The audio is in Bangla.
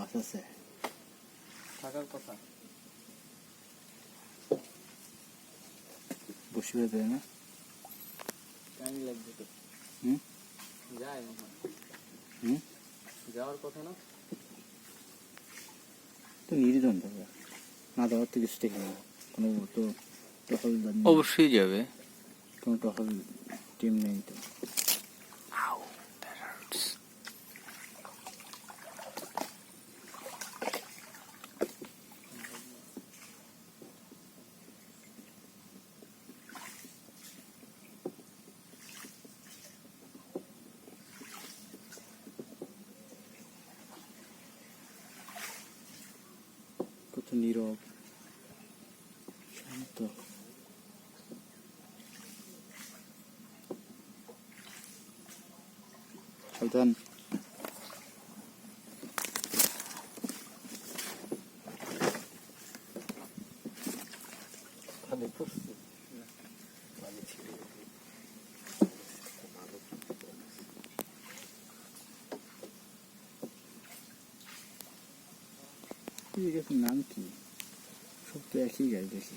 মাছ আছে থাকার কথা। বসিয়ে দেয় না টাইম লাগবে তো। হুম যায় হুম যাওয়ার কথা না তো নির্জন দাদা না দেওয়ার তো কিছু ঠিক নেই কোনো তো টহল অবশ্যই যাবে। কোনো টহল টিম নেই তো কত নীরব শান্ত সাবধান পানি পড়ছে এই গাছের নাম কি সব তো একই গাছ দেখি